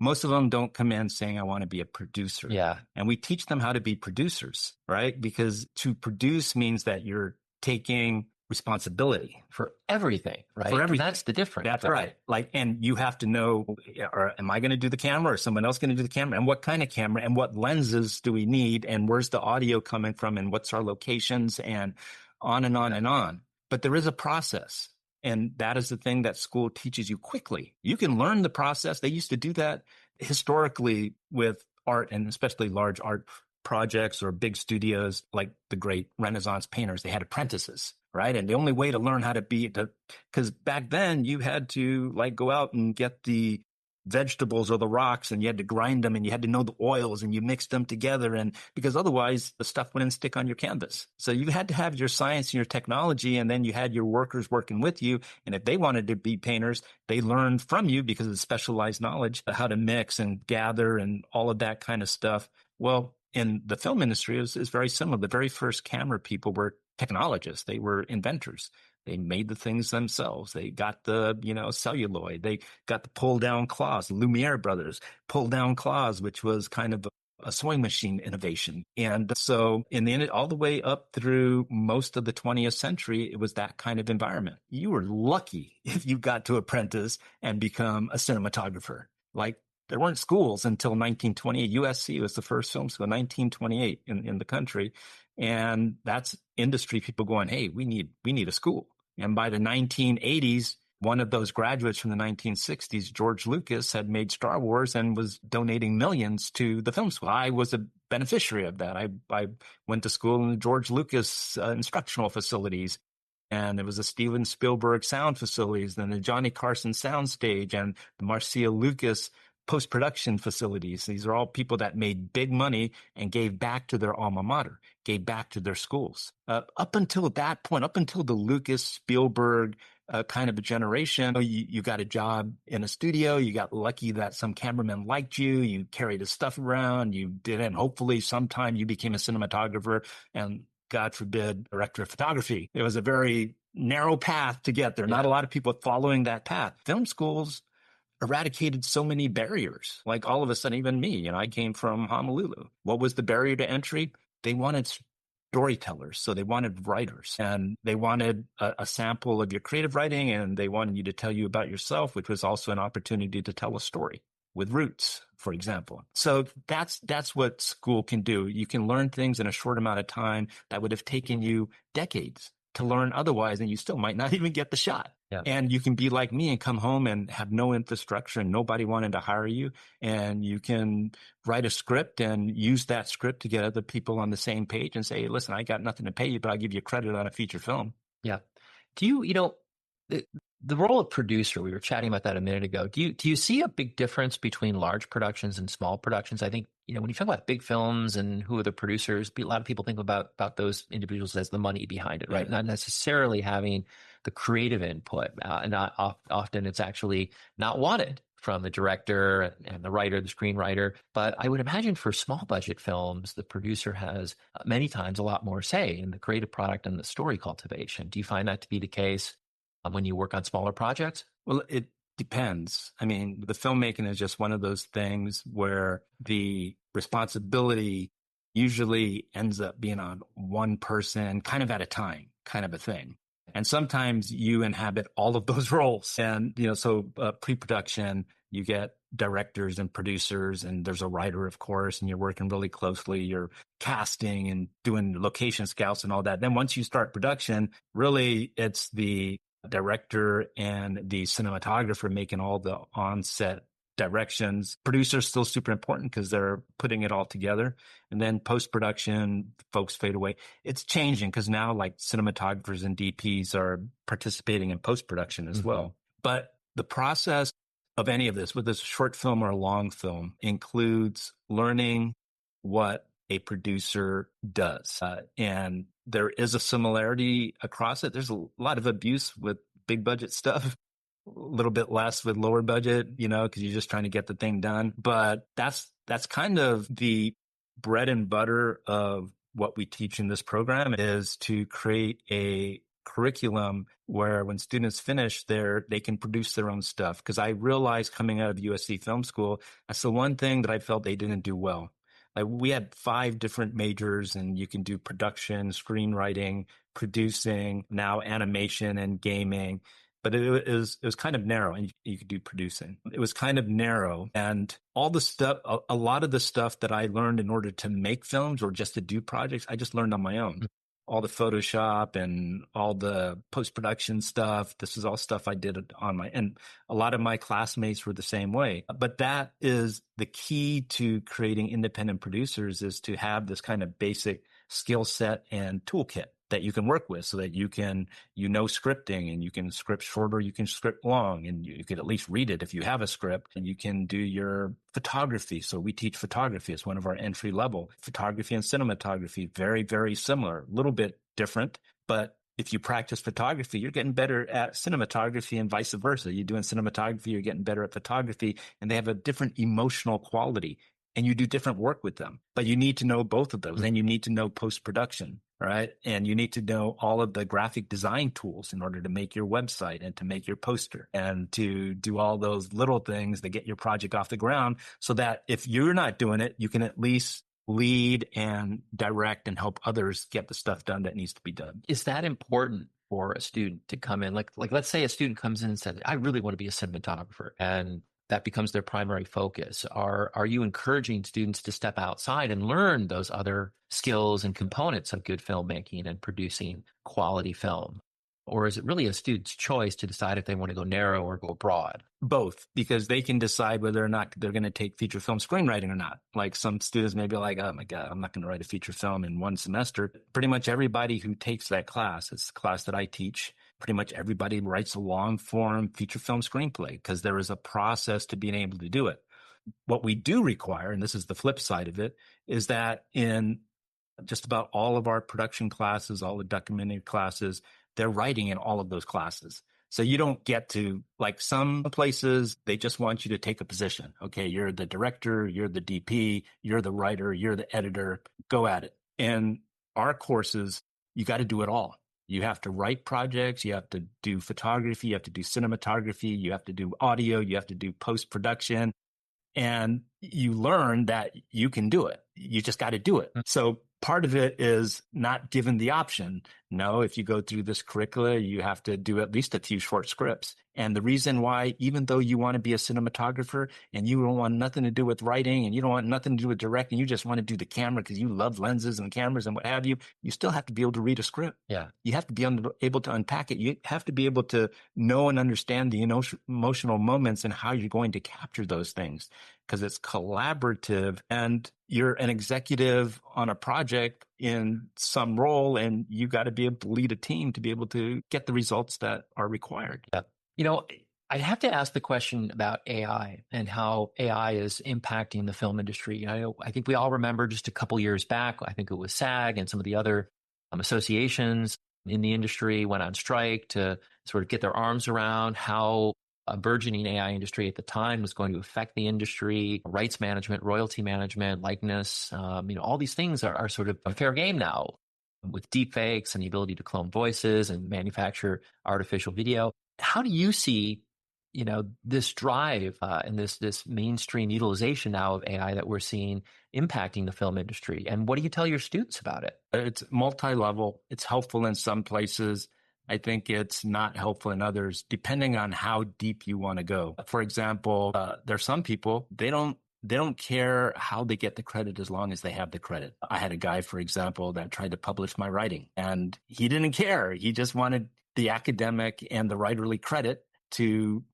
most of them don't come in saying, I want to be a producer. Yeah. And we teach them how to be producers, right? Because to produce means that you're taking responsibility for everything, right? For everything. That's the difference. That's right. Like, and you have to know, or am I going to do the camera, or someone else going to do the camera? And what kind of camera, and what lenses do we need? And where's the audio coming from? And what's our locations? And on and on and on. But there is a process. And that is the thing that school teaches you quickly. You can learn the process. They used to do that historically with art, and especially large art projects or big studios like the great Renaissance painters. They had apprentices, right? And the only way to learn how to because back then you had to like go out and get the vegetables or the rocks, and you had to grind them, and you had to know the oils, and you mixed them together, and because otherwise the stuff wouldn't stick on your canvas. So you had to have your science and your technology, and then you had your workers working with you. And if they wanted to be painters, they learned from you because of specialized knowledge, how to mix and gather and all of that kind of stuff. Well, in the film industry is very similar. The very first camera people were technologists. They were inventors. They made the things themselves. They got the, celluloid. They got the pull down claws. The Lumiere brothers pull down claws, which was kind of a sewing machine innovation. And so in the end, all the way up through most of the 20th century, it was that kind of environment. You were lucky if you got to apprentice and become a cinematographer. Like, there weren't schools until 1928. USC was the first film school, 1928 in the country. And that's industry people going, hey, we need a school. And by the 1980s, one of those graduates from the 1960s, George Lucas, had made Star Wars and was donating millions to the film school. I was a beneficiary of that. I went to school in the George Lucas instructional facilities. And it was the Steven Spielberg sound facilities, then the Johnny Carson soundstage, and the Marcia Lucas post-production facilities. These are all people that made big money and gave back to their alma mater, gave back to their schools. Up until that point, up until the Lucas Spielberg kind of a generation, you got a job in a studio. You got lucky that some cameraman liked you. You carried his stuff around. You did, and hopefully sometime you became a cinematographer and, God forbid, director of photography. It was a very narrow path to get there. Yeah. Not a lot of people following that path. Film schools eradicated so many barriers. Like all of a sudden, even me, I came from Honolulu. What was the barrier to entry? They wanted storytellers. So they wanted writers, and they wanted a sample of your creative writing, and they wanted you to tell you about yourself, which was also an opportunity to tell a story with roots, for example. So that's what school can do. You can learn things in a short amount of time that would have taken you decades to learn otherwise, and you still might not even get the shot. Yeah. And you can be like me and come home and have no infrastructure and nobody wanted to hire you. And you can write a script and use that script to get other people on the same page and say, listen, I got nothing to pay you, but I'll give you credit on a feature film. Yeah. Do the role of producer, we were chatting about that a minute ago. Do you see a big difference between large productions and small productions? I think, when you talk about big films and who are the producers, a lot of people think about those individuals as the money behind it, right? Yeah. Not necessarily having the creative input. And often it's actually not wanted from the director and the writer, the screenwriter. But I would imagine for small budget films, the producer has many times a lot more say in the creative product and the story cultivation. Do you find that to be the case when you work on smaller projects? Well, it depends. I mean, the filmmaking is just one of those things where the responsibility usually ends up being on one person kind of at a time, kind of a thing. And sometimes you inhabit all of those roles. And, so pre-production, you get directors and producers, and there's a writer, of course, and you're working really closely. You're casting and doing location scouts and all that. Then once you start production, really it's the director and the cinematographer making all the on-set directions. Producers still super important because they're putting it all together. And then post-production, folks fade away. It's changing because now like cinematographers and DPs are participating in post-production as well. But the process of any of this, whether it's a short film or a long film, includes learning what a producer does. And there is a similarity across it. There's a lot of abuse with big budget stuff, a little bit less with lower budget, because you're just trying to get the thing done. But that's kind of the bread and butter of what we teach in this program, is to create a curriculum where when students finish they can produce their own stuff. Because I realized coming out of USC Film School, that's the one thing that I felt they didn't do well. Like we had 5 different majors, and you can do production, screenwriting, producing, now animation and gaming. But it was kind of narrow, and you could do producing. It was kind of narrow, and all the stuff, a lot of the stuff that I learned in order to make films or just to do projects, I just learned on my own. All the Photoshop and all the post-production stuff. This is all stuff I did on and a lot of my classmates were the same way. But that is the key to creating independent producers, is to have this kind of basic skill set and toolkit that you can work with, so that you can, scripting, and you can script short or you can script long, and you could at least read it if you have a script, and you can do your photography. So we teach photography as one of our entry level. Photography and cinematography, very, very similar, a little bit different, but if you practice photography, you're getting better at cinematography, and vice versa. You're doing cinematography, you're getting better at photography, and they have a different emotional quality, and you do different work with them. But you need to know both of those, and you need to know post-production, right? And you need to know all of the graphic design tools in order to make your website and to make your poster and to do all those little things that get your project off the ground, so that if you're not doing it, you can at least lead and direct and help others get the stuff done that needs to be done. Is that important for a student to come in? Like let's say a student comes in and says, I really want to be a cinematographer, and that becomes their primary focus. Are you encouraging students to step outside and learn those other skills and components of good filmmaking and producing quality film? Or is it really a student's choice to decide if they want to go narrow or go broad? Both, because they can decide whether or not they're going to take feature film screenwriting or not. Like some students may be like, oh my God, I'm not going to write a feature film in one semester. Pretty much everybody who takes that class, it's the class that I teach, pretty much everybody writes a long form feature film screenplay, because there is a process to being able to do it. What we do require, and this is the flip side of it, is that in just about all of our production classes, all the documentary classes, they're writing in all of those classes. So you don't get to, like some places, they just want you to take a position. Okay, you're the director, you're the DP, you're the writer, you're the editor, go at it. And our courses, you got to do it all. You have to write projects, you have to do photography, you have to do cinematography, you have to do audio, you have to do post-production. And you learn that you can do it. You just got to do it. So part of it is not given the option. No, if you go through this curricula, you have to do at least a few short scripts. And the reason why, even though you want to be a cinematographer and you don't want nothing to do with writing and you don't want nothing to do with directing, you just want to do the camera because you love lenses and cameras and what have you, you still have to be able to read a script. Yeah. You have to be able to unpack it. You have to be able to know and understand the emotional moments and how you're going to capture those things, because it's collaborative and you're an executive on a project in some role, and you got to be able to lead a team to be able to get the results that are required. Yeah. You know, I have to ask the question about AI and how AI is impacting the film industry. I think we all remember just a couple years back, I think it was SAG and some of the other associations in the industry went on strike to sort of get their arms around how a burgeoning AI industry at the time was going to affect the industry, rights management, royalty management, likeness. All these things are sort of a fair game now with deep fakes and the ability to clone voices and manufacture artificial video. How do you see, this drive and this mainstream utilization now of AI that we're seeing impacting the film industry? And what do you tell your students about it? It's multi-level. It's helpful in some places. I think it's not helpful in others, depending on how deep you want to go. For example, there's some people, they don't care how they get the credit as long as they have the credit. I had a guy, for example, that tried to publish my writing, and he didn't care. He just wanted the academic and the writerly credit to,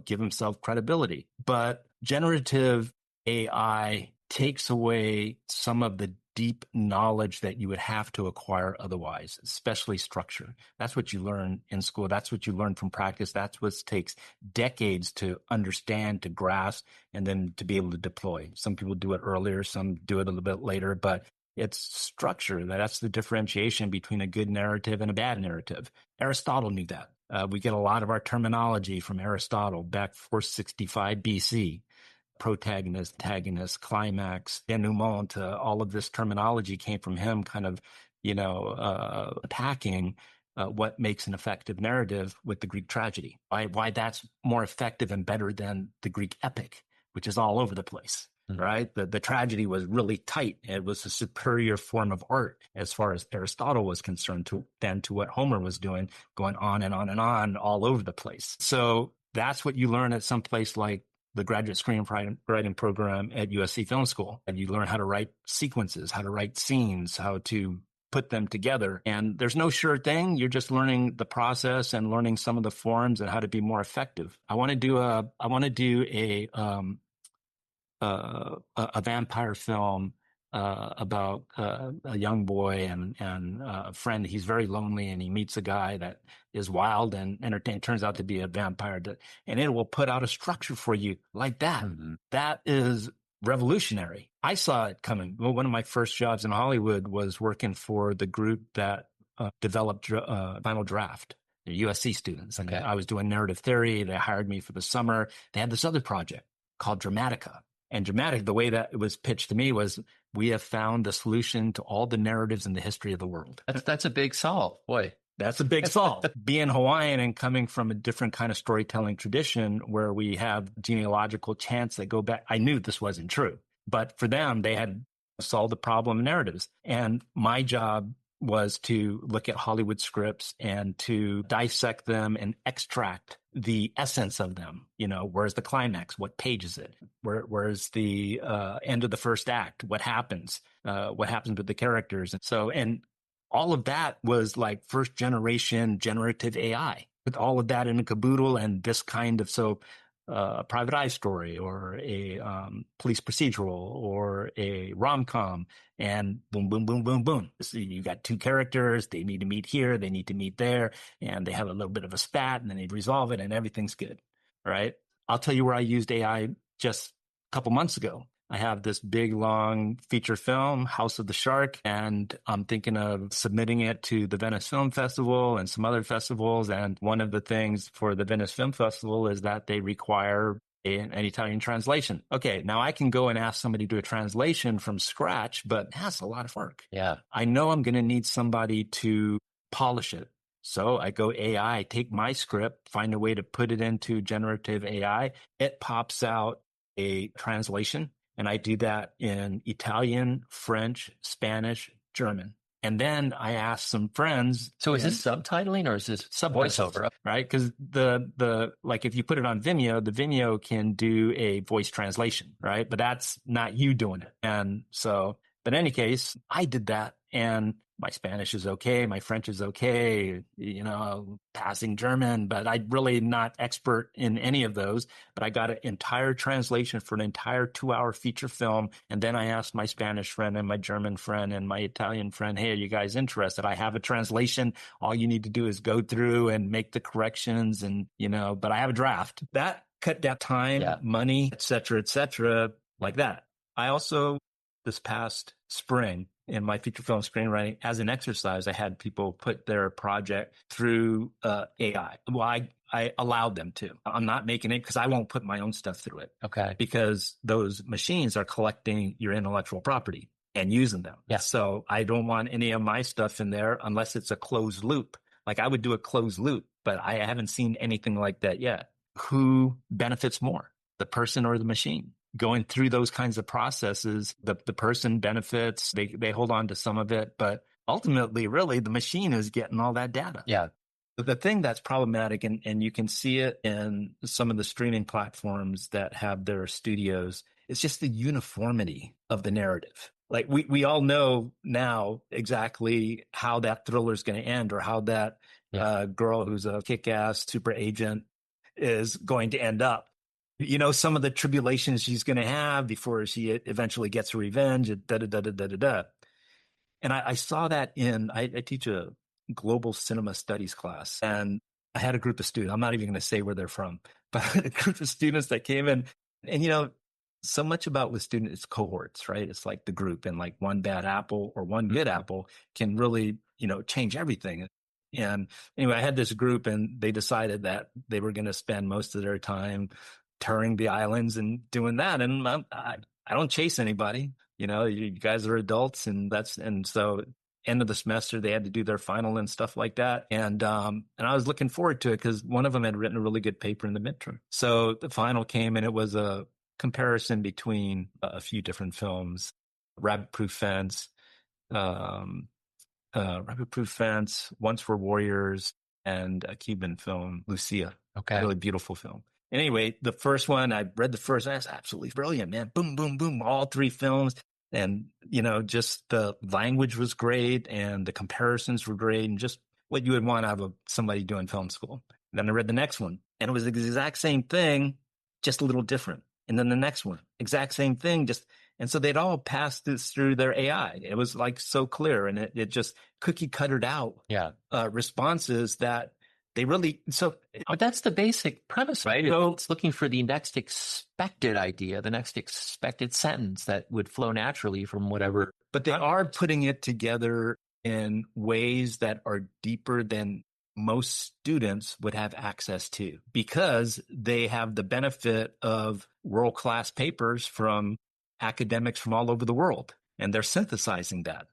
give himself credibility. But generative AI takes away some of the deep knowledge that you would have to acquire otherwise, especially structure. That's what you learn in school. That's what you learn from practice. That's what takes decades to understand, to grasp, and then to be able to deploy. Some people do it earlier, some do it a little bit later, but it's structure. That's the differentiation between a good narrative and a bad narrative. Aristotle knew that. We get a lot of our terminology from Aristotle back 465 BC. Protagonist, antagonist, climax, denouement, all of this terminology came from him kind of, attacking what makes an effective narrative with the Greek tragedy. Why that's more effective and better than the Greek epic, which is all over the place, right? The tragedy was really tight. It was a superior form of art as far as Aristotle was concerned than to what Homer was doing, going on and on and on all over the place. So that's what you learn at some place like the graduate screenwriting program at USC Film School. And you learn how to write sequences, how to write scenes, how to put them together. And there's no sure thing. You're just learning the process and learning some of the forms and how to be more effective. I want to do a vampire film about a young boy and a friend. He's very lonely, and he meets a guy that is wild and entertaining. Turns out to be a vampire, and it will put out a structure for you like that. Mm-hmm. That is revolutionary. I saw it coming. Well, one of my first jobs in Hollywood was working for the group that developed Final Draft. They're USC students, and I was doing narrative theory. They hired me for the summer. They had this other project called Dramatica. And Dramatic, the way that it was pitched to me was, we have found the solution to all the narratives in the history of the world. That's a big solve, boy. That's a big solve. Being Hawaiian and coming from a different kind of storytelling tradition where we have genealogical chants that go back, I knew this wasn't true. But for them, they had solved the problem of narratives. And my job was to look at Hollywood scripts and to dissect them and extract the essence of them. Where's the climax? What page is it? Where's the end of the first act? What happens? What happens with the characters? And all of that was like first generation generative AI with all of that in a caboodle and this kind of, a private eye story or a police procedural or a rom-com, and boom, boom, boom, boom, boom. So you got two characters. They need to meet here. They need to meet there. And they have a little bit of a spat, and then they resolve it, and everything's good. Right? I'll tell you where I used AI just a couple months ago. I have this big, long feature film, House of the Shark, and I'm thinking of submitting it to the Venice Film Festival and some other festivals. And one of the things for the Venice Film Festival is that they require an Italian translation. Okay, now I can go and ask somebody to do a translation from scratch, but that's a lot of work. Yeah. I know I'm going to need somebody to polish it. So I go AI, take my script, find a way to put it into generative AI. It pops out a translation. And I do that in Italian, French, Spanish, German. And then I asked some friends. So is this subtitling or is this voiceover? Right? Because like if you put it on Vimeo, the Vimeo can do a voice translation, right? But that's not you doing it. And so, but in any case, I did that, and my Spanish is okay. My French is okay. Passing German, but I'm really not expert in any of those. But I got an entire translation for an entire 2-hour feature film. And then I asked my Spanish friend and my German friend and my Italian friend, hey, are you guys interested? I have a translation. All you need to do is go through and make the corrections but I have a draft. That cut down time, money, et cetera, like that. I also, this past spring, in my feature film screenwriting, as an exercise, I had people put their project through AI. Well, I allowed them to. I'm not making it because I won't put my own stuff through it. Okay. Because those machines are collecting your intellectual property and using them. Yeah. So I don't want any of my stuff in there unless it's a closed loop. Like I would do a closed loop, but I haven't seen anything like that yet. Who benefits more, the person or the machine? Going through those kinds of processes, the person benefits, they hold on to some of it, but ultimately, really, the machine is getting all that data. Yeah. The thing that's problematic, and you can see it in some of the streaming platforms that have their studios, it's just the uniformity of the narrative. Like we all know now exactly how that thriller is going to end, or how that girl who's a kick-ass super agent is going to end up. Some of the tribulations she's going to have before she eventually gets her revenge, And I saw that I teach a global cinema studies class, and I had a group of students. I'm not even going to say where they're from, but a group of students that came in, and so much about with students, it's cohorts, right? It's like the group, and like one bad apple or one good apple can really, change everything. And anyway, I had this group, and they decided that they were going to spend most of their time touring the islands and doing that. And I don't chase anybody. You guys are adults, and so end of the semester, they had to do their final and stuff like that. And I was looking forward to it because one of them had written a really good paper in the midterm. So the final came, and it was a comparison between a few different films, Rabbit Proof Fence, Once Were Warriors, and a Cuban film, Lucia. Okay. Really beautiful film. Anyway, the first one, I read the first one. That's absolutely brilliant, man. Boom, boom, boom. All 3 films. And, just the language was great, and the comparisons were great, and just what you would want out of somebody doing film school. And then I read the next one, and it was the exact same thing, just a little different. And then the next one, exact same thing, and so they'd all passed this through their AI. It was like so clear, and it just cookie cuttered out responses that they really, but that's the basic premise, right? So, it's looking for the next expected idea, the next expected sentence that would flow naturally from whatever. But they are putting it together in ways that are deeper than most students would have access to, because they have the benefit of world-class papers from academics from all over the world, and they're synthesizing that.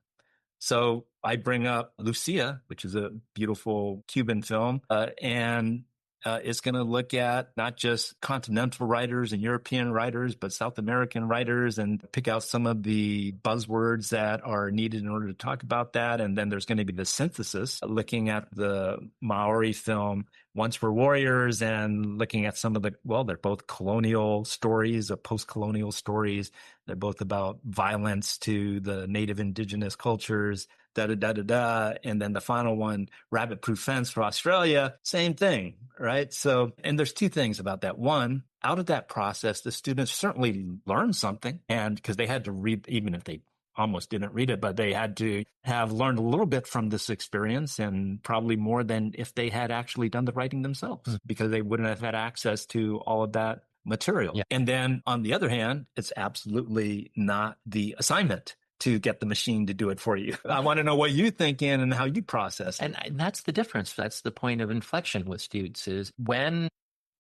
So I bring up Lucia, which is a beautiful Cuban film, and it's going to look at not just continental writers and European writers, but South American writers, and pick out some of the buzzwords that are needed in order to talk about that. And then there's going to be the synthesis, looking at the Maori film Once Were Warriors, and looking at some of they're both colonial stories, post-colonial stories. They're both about violence to the native indigenous cultures, And then the final one, Rabbit Proof Fence for Australia, same thing, right? So, and there's 2 things about that. One, out of that process, the students certainly learned something, and because they had to read, even if they almost didn't read it, but they had to have learned a little bit from this experience, and probably more than if they had actually done the writing themselves, because they wouldn't have had access to all of that material. Yeah. And then on the other hand, it's absolutely not the assignment to get the machine to do it for you. I want to know what you're thinking and how you process it. And that's the difference. That's the point of inflection with students, is when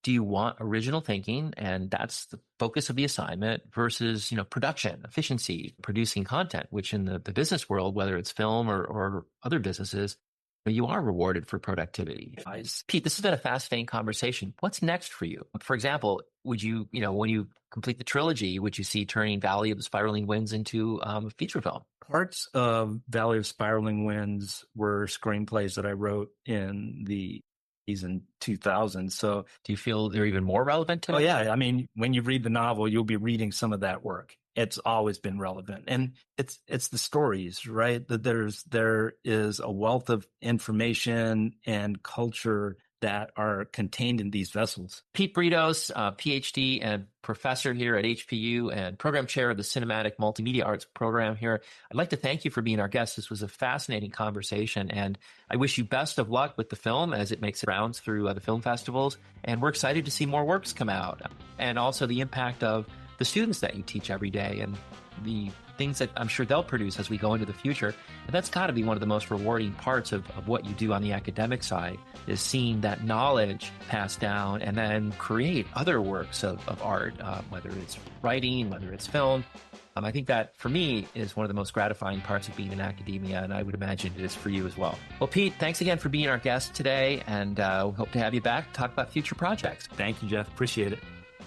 do you want original thinking? And that's the focus of the assignment, versus, production, efficiency, producing content, which in the business world, whether it's film or other businesses, you are rewarded for productivity. Pete, this has been a fascinating conversation. What's next for you? For example, would you, when you complete the trilogy, would you see Turning Valley of the Spiraling Winds into a feature film? Parts of Valley of Spiraling Winds were screenplays that I wrote in the 2000s. So, Do you feel they're even more relevant today? oh yeah, I mean, when you read the novel, you'll be reading some of that work. It's always been relevant, and it's the stories, right? That there is a wealth of information and culture that are contained in these vessels. Pete Britos, PhD and professor here at HPU and program chair of the Cinematic Multimedia Arts Program here. I'd like to thank you for being our guest. This was a fascinating conversation, and I wish you best of luck with the film as it makes its rounds through the film festivals. And we're excited to see more works come out, and also the impact of the students that you teach every day and the things that I'm sure they'll produce as we go into the future. And that's got to be one of the most rewarding parts of what you do on the academic side, is seeing that knowledge passed down and then create other works of art, whether it's writing, whether it's film. I think that, for me, is one of the most gratifying parts of being in academia, and I would imagine it is for you as well. Well, Pete, thanks again for being our guest today, and we hope to have you back to talk about future projects. Thank you, Jeff. Appreciate it.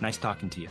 Nice talking to you.